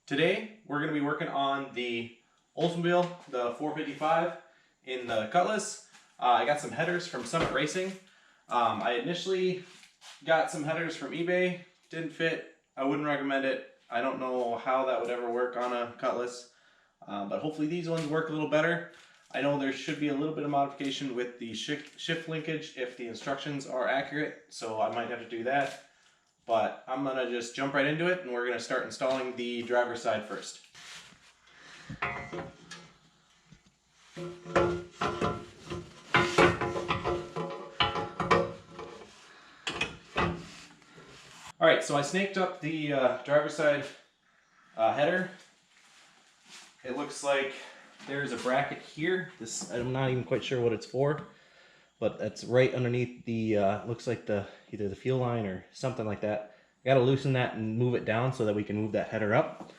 Today we're going to be working on the Oldsmobile, the 455 in the Cutlass. I got some headers from Summit Racing. I initially got some headers from eBay, didn't fit. I wouldn't recommend it. I don't know how that would ever work on a Cutlass, but hopefully these ones work a little better. I know there should be a little bit of modification with the shift linkage if the instructions are accurate, so I might have to do that. But I'm going to just jump right into it, and we're going to start installing the driver's side first. Alright, so I snaked up the driver's side header. It looks like there's a bracket here. This, I'm not even quite sure what it's for, but that's right underneath the, looks like either the fuel line or something like that. I gotta loosen that and move it down so that we can move that header up.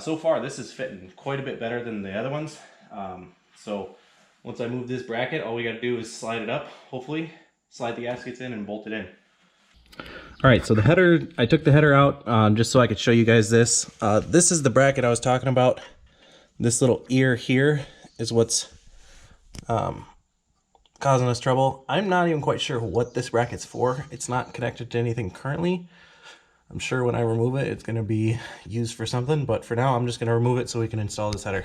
So far this is fitting quite a bit better than the other ones. So once I move this bracket, all we gotta do is slide it up, hopefully, slide the gaskets in and bolt it in. Alright, so the header, I took the header out just so I could show you guys this. This is the bracket I was talking about. This little ear here is what's causing us trouble. I'm not even quite sure what this bracket's for. It's not connected to anything currently. I'm sure when I remove it, it's going to be used for something, but for now, I'm just going to remove it so we can install this header.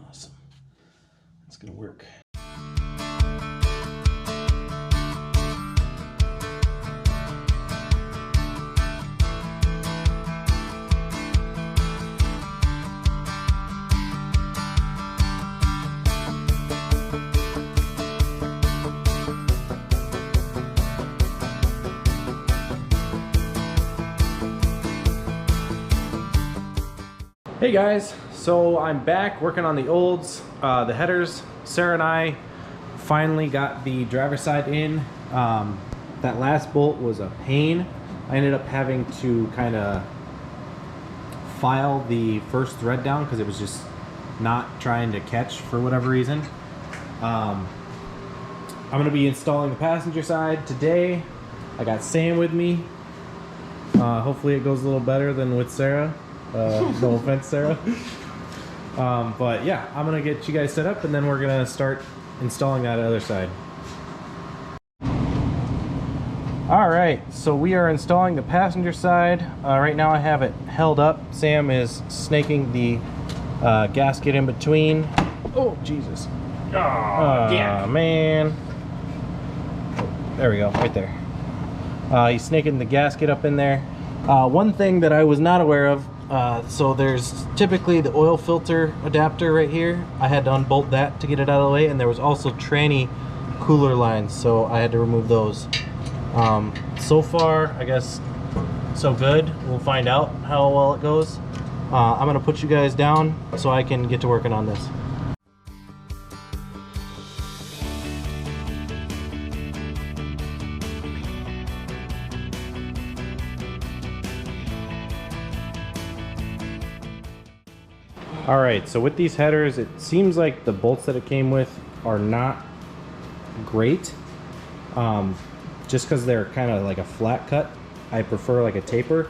Awesome. It's going to work. Hey guys, so I'm back working on the olds, the headers. Sarah and I finally got the driver's side in. That last bolt was a pain. I ended up having to kind of file the first thread down because it was just not trying to catch for whatever reason. I'm going to be installing the passenger side today. I got Sam with me. Hopefully it goes a little better than with Sarah. No offense, Sarah. But yeah, I'm gonna get you guys set up and then we're gonna start installing that other side. Alright, so we are installing the passenger side. Right now I have it held up. Sam is snaking the gasket in between. Oh, Jesus. Oh, yeah. Man. There we go, right there. He's snaking the gasket up in there. One thing that I was not aware of, so there's typically the oil filter adapter right here. I had to unbolt that to get it out of the way, and there was also tranny cooler lines, so I had to remove those. So far, I guess, so good. We'll find out how well it goes. I'm gonna put you guys down so I can get to working on this. Alright, so with these headers, it seems like the bolts that it came with are not great. Just because they're kind of like a flat cut, I prefer like a taper.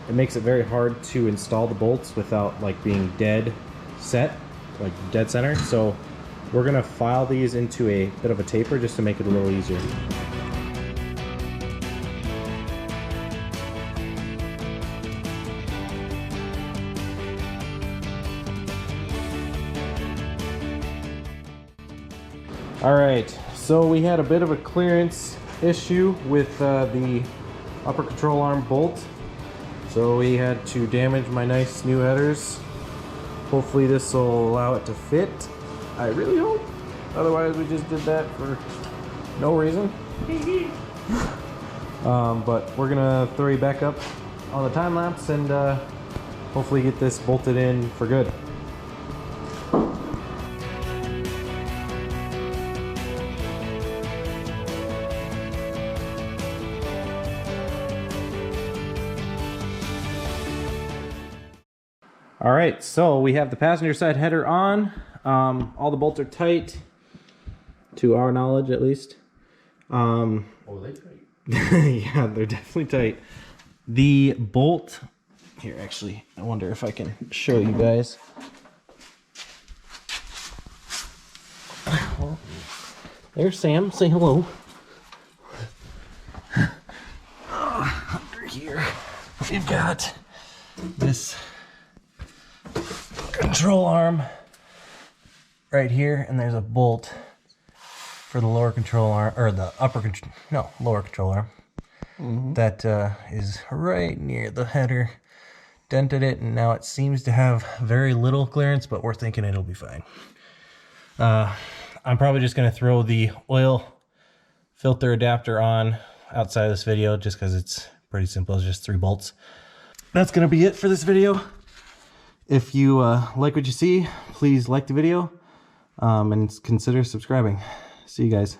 It makes it very hard to install the bolts without like being dead set, like dead center. So we're going to file these into a bit of a taper just to make it a little easier. Alright, so we had a bit of a clearance issue with the upper control arm bolt. So we had to damage my nice new headers. Hopefully this will allow it to fit. I really hope. Otherwise we just did that for no reason. But we're gonna throw you back up on the time lapse and hopefully get this bolted in for good. All right, so we have the passenger side header on. All the bolts are tight, to our knowledge at least. Oh, they tight. Yeah, they're definitely tight. The bolt, here actually, I wonder if I can show you guys. Well, there's Sam, say hello. Under here, we've got this control arm right here, and there's a bolt for the lower control arm, or the lower control arm. That is right near the header. Dented it, and now it seems to have very little clearance, but we're thinking it'll be fine. I'm probably just going to throw the oil filter adapter on outside of this video, just because it's pretty simple. It's just 3 bolts. That's going to be it for this video. If you like what you see, please like the video and consider subscribing. See you guys.